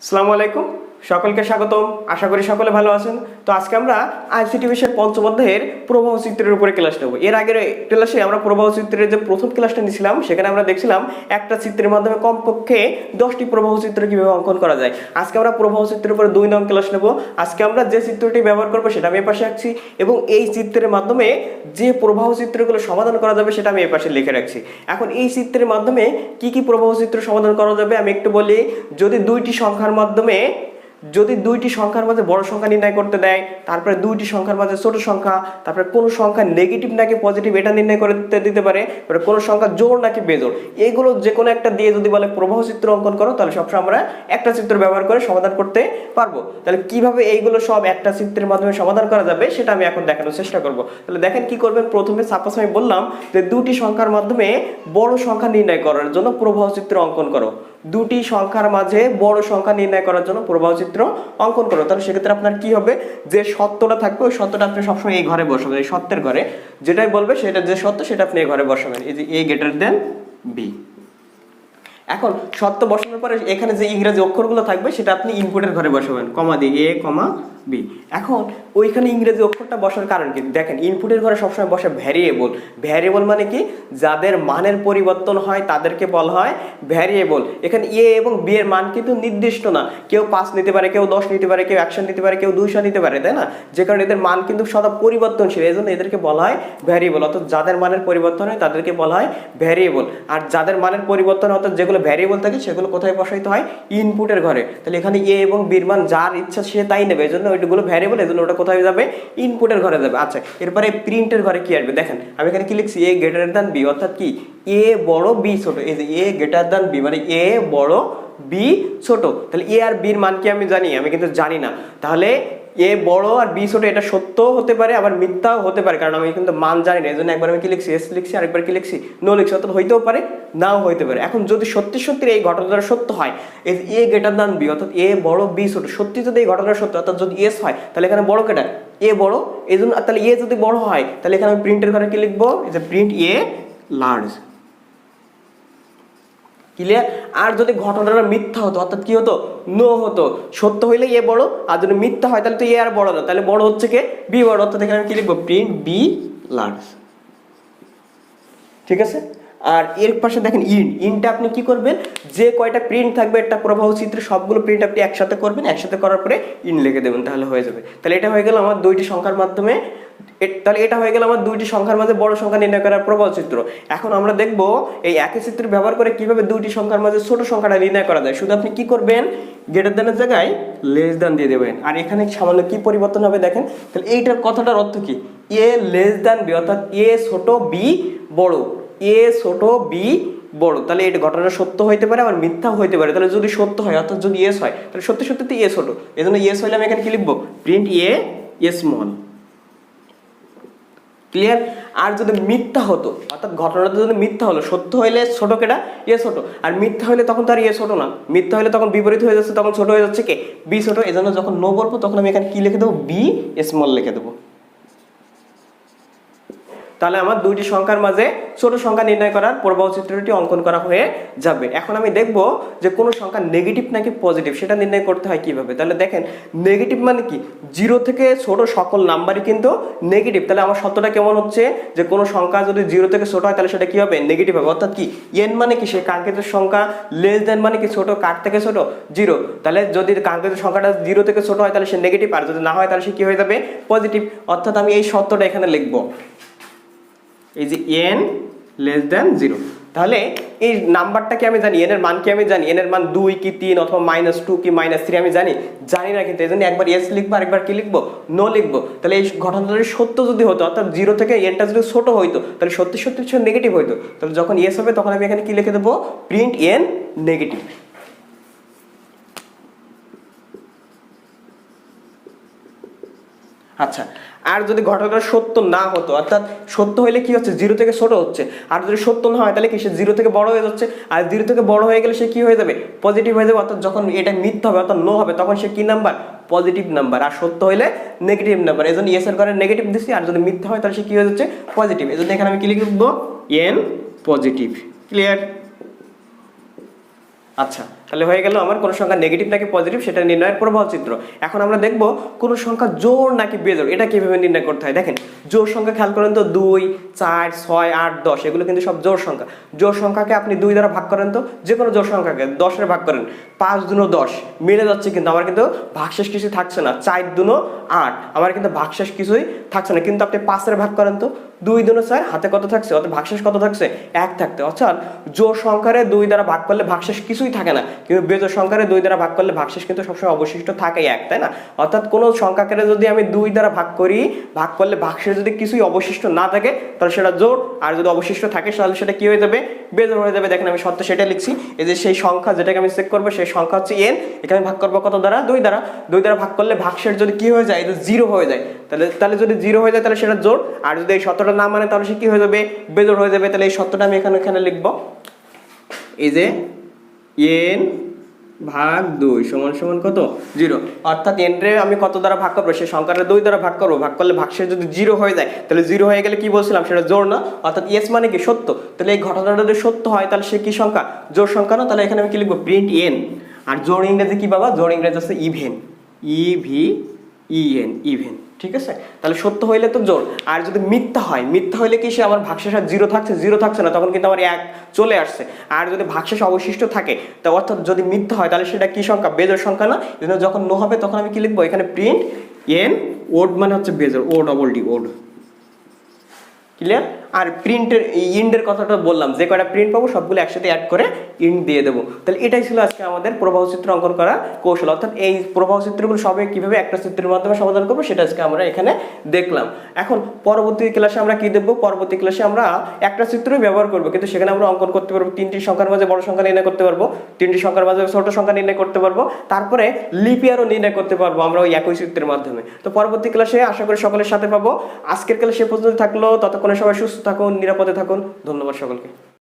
আসসালামু আলাইকুম, সকলকে স্বাগতম। আশা করি সকলে ভালো আছেন। তো আজকে আমরা আইসিটি বিষয়ের পঞ্চম অধ্যায়ের প্রবাহ চিত্রের উপরে ক্লাস নেব। এর আগের ক্লাসে আমরা প্রবাহ চিত্রের যে প্রথম ক্লাসটা নিয়েছিলাম সেখানে আমরা দেখছিলাম একটা চিত্রের মাধ্যমে কমপক্ষে 10টি প্রবাহ চিত্র কিভাবে অঙ্কন করা যায়। আজকে আমরা প্রবাহ চিত্রের উপরে 2 নং ক্লাস নেব। আজকে আমরা যে চিত্রটি ব্যবহার করবো সেটা আমি এ পাশে রাখছি এবং এই চিত্রের মাধ্যমে যে প্রবাহ চিত্রগুলো সমাধান করা যাবে সেটা আমি এ পাশে লিখে রাখছি। এখন এই চিত্রের মাধ্যমে কি কি প্রবাহ চিত্র সমাধান করা যাবে আমি একটু বলি। যদি দুইটি সংখ্যার মাঝে বড় সংখ্যা নির্ণয় করতে দেয়, তারপরে দুইটি সংখ্যার মাঝে ছোট সংখ্যা, তারপরে কোন সংখ্যা নেগেটিভ নাকি পজিটিভ এটা নির্ণয় করতে দিতে পারে, কোন সংখ্যা জোড় নাকি বেজোড়, এইগুলো যে কোনো একটা দিয়ে যদি বলে প্রবাহ চিত্র অঙ্কন করো তাহলে সবসময় আমরা একটা চিত্র ব্যবহার করে সমাধান করতে পারবো। তাহলে কিভাবে এইগুলো সব একটা চিত্রের মাধ্যমে সমাধান করা যাবে সেটা আমি এখন দেখানোর চেষ্টা করব। তাহলে দেখেন কি করবেন। প্রথমে সাপোজ আমি বললাম যে দুটি সংখ্যার মাধ্যমে বড় সংখ্যা নির্ণয় করার জন্য প্রবাহ চিত্র অঙ্কন করো। দুটি সংখ্যার মাঝে বড় সংখ্যা নির্ণয় করার জন্য প্রবাহ চিত্র অঙ্কন করো। তাহলে সেক্ষেত্রে আপনার কি হবে, যে সত্যটা থাকবে ওই সত্যটা আপনি সবসময় এই ঘরে বসাবেন, এই সত্যের ঘরে যেটাই বলবে সেটা যে সত্য সেটা আপনি এই ঘরে বসাবেন, এই যে এ গ্রেটার দেন বি। এখন সত্য বসানোর পরে এখানে যে ইংরেজি অক্ষরগুলো থাকবে সেটা আপনি ইনপুটের ঘরে বসাবেন, কমা দিয়ে এ কমা বি। এখন ওইখানে ইংরেজি অক্ষরটা বসার কারণ কি, দেখেন ইনপুটের ঘরে সবসময় বসে ভ্যারিয়েবল। ভ্যারিয়েবল মানে কি, যাদের মানের পরিবর্তন হয় তাদেরকে বলা হয় ভ্যারিয়েবল। এখানে এ এবং বি এর মান কিন্তু নির্দিষ্ট না, কেউ 5 নিতে পারে, কেউ 10 নিতে পারে, কেউ 100 নিতে পারে, কেউ 200 নিতে পারে, তাই না? যে কারণে এদের মান কিন্তু সদা পরিবর্তনশীল, এই জন্য এদেরকে বলা হয় ভ্যারিয়েবল। অর্থাৎ যাদের মানের পরিবর্তন হয় তাদেরকে বলা হয় ভ্যারিয়েবল। আর যাদের মানের পরিবর্তন অর্থাৎ যেগুলো ভ্যারিয়েবল থাকে সেগুলো কোথায় বসাইতে হয়, ইনপুটের ঘরে। তাহলে এখানে এ এবং বির মান যার ইচ্ছা সে তাই নেবে, এই জন্য ওইগুলো ভ্যারিয়েবল, এই জন্য ওটা কোথায় যাবে, ইনপুটের ঘরে যাবে। আচ্ছা, এরপরে প্রিন্টের ঘরে কি আসবে দেখেন, আমি এখানে কি লিখছি, এ গ্রেটার দ্যান বি, অর্থাৎ কি এ বড় বি ছোট। এই যে এ গ্রেটার দ্যান বি মানে এ বড় বি ছোট। তাহলে এ আর বির মান কি আমি জানি? আমি কিন্তু জানি না। তাহলে এ বড় আর বি ছোট এটা সত্য হতে পারে আবার মিথ্যাও হতে পারে, কারণ আমি কিন্তু মান জানি না। এই জন্য একবার আমি কি লিখছি, এস লিখছি, আরেকবার কি লিখছি, নো লিখছি। অর্থাৎ হইতেও পারে নাও হইতে পারে। এখন যদি সত্যি সত্যি এই ঘটনাটা সত্য হয়, এ গ্রেটার দ্যান বি অর্থাৎ এ বড় বি ছোট, সত্যি যদি এই ঘটনাটা সত্য অর্থাৎ যদি এস হয় তাহলে এখানে বড় কেটা, এ বড়। এই জন্য তাহলে এ যদি বড় হয় তাহলে এখানে আমি প্রিন্টের ঘরে কি লিখবো, যে প্রিন্ট এ লার্জ। ক্লিয়ার? আর যদি ঘটনাটা মিথ্যা হতো অর্থাৎ কি হতো, নো হতো। সত্য হইলে এ বড়, আর যদি মিথ্যা হয় তাহলে তো এ আর বড় না, তাহলে বড় হচ্ছে কে, বি বড়। অর্থাৎ এখানে আমি কি লিখবো, প্রিন্ট বি লার্জ। ঠিক আছে? আর এর পাশে দেখেন ইনটা আপনি কি করবেন, যে কয়টা প্রিন্ট থাকবে একটা প্রবাহ চিত্রে সবগুলো প্রিন্ট আপনি একসাথে করবেন, একসাথে করার পরে ইন লিখে দেবেন, তাহলে হয়ে যাবে। তাহলে এটা হয়ে গেল আমার দুইটি সংখ্যার মাধ্যমে, তাহলে এটা হয়ে গেল আমার দুইটি সংখ্যার মাঝে বড় সংখ্যা নির্ণয় করার প্রবাহ চিত্র। এখন আমরা দেখব এই একই চিত্র ব্যবহার করে কিভাবে দুইটি সংখ্যার মাঝে ছোট সংখ্যাটা নির্ণয় করা যায়। শুধু আপনি কি করবেন, গ্রেটার দ্যানের জায়গায় লেস দ্যান দিয়ে দেবেন। আর এখানে সামান্য কি পরিবর্তন হবে দেখেন, তাহলে এইটার কথাটার অর্থ কি, এ লেস দ্যান বি অর্থাৎ এ ছোট বি বড়, এ ছোট বি বড়। তাহলে এটা ঘটনা সত্য হইতে পারে আবার মিথ্যাও হইতে পারে। তাহলে যদি সত্য হয় অর্থাৎ যদি এস হয় তাহলে সত্যি সত্যি এ ছোট, এই জন্য এস হইলে আমি এখানে কি লিখবো, প্রিন্ট এ স্মল। ক্লিয়ার? আর যদি মিথ্যা হতো অর্থাৎ ঘটনাটা যদি মিথ্যা হলো, সত্য হইলে ছোট কেটা, এ ছোট, আর মিথ্যা হইলে তখন তার এ ছোট না, মিথ্যা হইলে তখন বিপরীত হয়ে যাচ্ছে, তখন ছোট হয়ে যাচ্ছে কে, বি ছোট। এই জন্য যখন নো বলবো তখন আমি এখানে কি লিখে দেবো, বি স্মল লিখে দেবো। তাহলে আমার দুইটি সংখ্যার মাঝে ছোট সংখ্যা নির্ণয় করার প্রবাহ চিত্রটি অঙ্কন করা হয়ে যাবে। এখন আমি দেখব যে কোন সংখ্যা নেগেটিভ নাকি পজিটিভ সেটা নির্ণয় করতে হয় কিভাবে। তাহলে দেখেন নেগেটিভ মানে কি, 0 থেকে ছোট সকল নাম্বারই কিন্তু নেগেটিভ। তাহলে আমার সত্যটা কেমন হচ্ছে, যে কোনো সংখ্যা যদি 0 থেকে ছোট হয় তাহলে সেটা কি হবে, নেগেটিভ হবে। অর্থাৎ কি, এন মানে কি, সে কাঙ্ক্ষিত সংখ্যা, লেস দেন মানে কি ছোট, কার থেকে ছোট, 0। তাহলে যদি কাঙ্ক্ষিত সংখ্যাটা 0 থেকে ছোট হয় তাহলে সে নেগেটিভ, আর যদি না হয় তাহলে সে কি হয়ে যাবে, পজিটিভ। অর্থাৎ আমি এই সত্যটা এখানে লিখবো, এই যে n লেস দ্যান 0। তাহলে এই নাম্বারটাকে আমি জানি, এন এর মান কি আমি জানি, এন এর মান 2 কি 3 অথবা -2 কি -3 আমি জানি না, কিন্তু এই জন্য একবার এস লিখবো আরেকবার কি লিখবো, নো লিখবো। তাহলে এই ঘটনাটা সত্য যদি হতো অর্থাৎ 0 থেকে এনটা যদি ছোট হইতো তাহলে সত্যি সত্যি নেগেটিভ হইতো। তাহলে যখন এস হবে তখন আমি এখানে কি লিখে দেবো, প্রিন্ট এন নেগেটিভ। আচ্ছা, আর যদি ঘটনাটা সত্য না হতো অর্থাৎ সত্য হইলে কি হচ্ছে, 0 থেকে ছোট হচ্ছে, আর যদি সত্য না হয় তাহলে কি, সে 0 থেকে বড় হয়ে যাচ্ছে, আর 0 থেকে বড় হয়ে গেলে সে কি হয়ে যাবে, পজিটিভ হয়ে যাবে। অর্থাৎ যখন এটা মিথ্যা হবে অর্থাৎ নো হবে তখন সে কি নাম্বার, পজিটিভ নাম্বার, আর সত্য হইলে নেগেটিভ নাম্বার। এই জন্য এস এর ঘরে নেগেটিভ দিচ্ছি, আর যদি মিথ্যা হয় তাহলে সে কি হয়ে যাচ্ছে, পজিটিভ। এই জন্য এখানে আমি কি লিখবো, এন পজিটিভ। ক্লিয়ার? আচ্ছা, তাহলে হয়ে গেল আমার কোন সংখ্যা নেগেটিভ নাকি পজিটিভ সেটা নির্ণয়ের প্রবাহ চিত্র। এখন আমরা দেখব কোন সংখ্যা জোড় নাকি বেজোড় এটা কিভাবে নির্ণয় করতে হয়। দেখেন জোড় সংখ্যা খেয়াল করেন তো 2, 4, 6, 8, 10 এগুলো কিন্তু সব জোড় সংখ্যা। জোড় সংখ্যাকে আপনি 2 দ্বারা ভাগ করেন তো, যে কোনো জোড় সংখ্যাকে 10 এর ভাগ করেন, 5 দুনো 10 মিলে যাচ্ছে, কিন্তু আমার কিন্তু ভাগশেষ কিছু থাকছে না। 4 দুনো 8 আমার কিন্তু ভাগশেষ কিছুই থাকছে না। কিন্তু আপনি 5 এর ভাগ করেন তো, 2 দুনো 4 হাতে কত থাকছে, অর্থাৎ ভাগশেষ কত থাকছে, 1 থাকতে। অর্থাৎ জোড় সংখ্যারে 2 দ্বারা ভাগ করলে ভাগশেষ কিছুই থাকে না, কিন্তু বেজোড় সংখ্যারে 2 দ্বারা ভাগ করলে ভাগশেষ কিন্তু সবসময় অবশিষ্ট থাকে 1, তাই না? অর্থাৎ কোনো সংখ্যাকে যদি আমি 2 দ্বারা ভাগ করি, ভাগ করলে ভাগশেষ যদি কিছুই অবশিষ্ট না থাকে তাহলে সেটা জোড়, আর যদি অবশিষ্ট থাকে তাহলে সেটা কি হয়ে যাবে, বেজোড় হয়ে যাবে। দেখেন আমি সত্য সেটা লিখছি, এই যে সেই সংখ্যা যেটাকে আমি চেক করবো সেই সংখ্যা হচ্ছে n, এখানে ভাগ করবো কত দ্বারা, 2 দ্বারা। 2 দ্বারা ভাগ করলে ভাগশেষ যদি কি হয়ে যায়, এটা 0 হয়ে যায়, তাহলে যদি 0 হয়ে যায় তাহলে সেটা জোড়, আর যদি এই সত্যটা না মানে তাহলে সে কি হয়ে যাবে, বেজোড় হয়ে যাবে। তাহলে এই সত্যটা আমি এখানে লিখবো, এই যে n ভাগ 2 সমান সমান কত, 0। অর্থাৎ n রে আমি কত দ্বারা ভাগ করবো, সেই সংখ্যাটা 2 দ্বারা ভাগ করবো, ভাগ করলে ভাগশেষ যদি 0 হয়ে যায় তাহলে 0 হয়ে গেলে কি বলছিলাম, সেটা জোড় না। অর্থাৎ s মানে কি, সত্য। তাহলে এই ঘটনাটা যদি সত্য হয় তাহলে সে কি সংখ্যা, জোড় সংখ্যা না। তাহলে এখানে আমি কি লিখবো, প্রিন্ট n। আর জোড় ইংরেজি কি বাবা, জোড় ইংরেজি আছে ইভেন, EVEN, ইভেন, ঠিক আছে? তাহলে সত্য হইলে তো জোড়। আর যদি মিথ্যা হয়, মিথ্যা হইলে কি সে আমার ভাগশেষ আর 0 থাকছে, 0 থাকছে না, তখন কিন্তু আমার 1 চলে আসছে। আর যদি ভাগশেষ অবশিষ্ট থাকে, তা অর্থাৎ যদি মিথ্যা হয় তাহলে সেটা কি সংখ্যা, বেজোড় সংখ্যা না। এজন্য যখন নো হবে তখন আমি কি লিখবো, এখানে প্রিন্ট n, ওড মানে হচ্ছে বেজোড়, ও ডবল ডি, ওড। ক্লিয়ার? আর প্রিন্টের ইন্ডের কথাটা বললাম, যে কয়টা প্রিন্ট পাবো সবগুলো একসাথে অ্যাড করে ইন্ড দিয়ে দেবো। তাহলে এটাই ছিল আজকে আমাদের প্রবাহ চিত্র অঙ্কন করা কৌশল। অর্থাৎ এই প্রবাহ চিত্রগুলো সবাই কিভাবে একটা চিত্রের মাধ্যমে সমাধান করবো সেটা আজকে আমরা এখানে দেখলাম। এখন পরবর্তী ক্লাসে আমরা কি দেখবো, পরবর্তী ক্লাসে আমরা একটা চিত্রই ব্যবহার করবো, কিন্তু সেখানে আমরা অঙ্কন করতে পারবো 3টি সংখ্যার মাঝে বড় সংখ্যা নির্ণয় করতে পারবো, 3টি সংখ্যার মাঝে ছোট সংখ্যা নির্ণয় করতে পারবো, তারপরে লিপ ইয়ারও নির্ণয় করতে পারবো আমরা ওই একই চিত্রের মাধ্যমে। তো পরবর্তী ক্লাসে আশা করি সকলের সাথে পাবো। আজকের ক্লাসে পর্যন্ত থাকলো, ততক্ষণে সবাই সুস্থ থাকুন, নিরাপদে থাকুন। ধন্যবাদ সকলকে।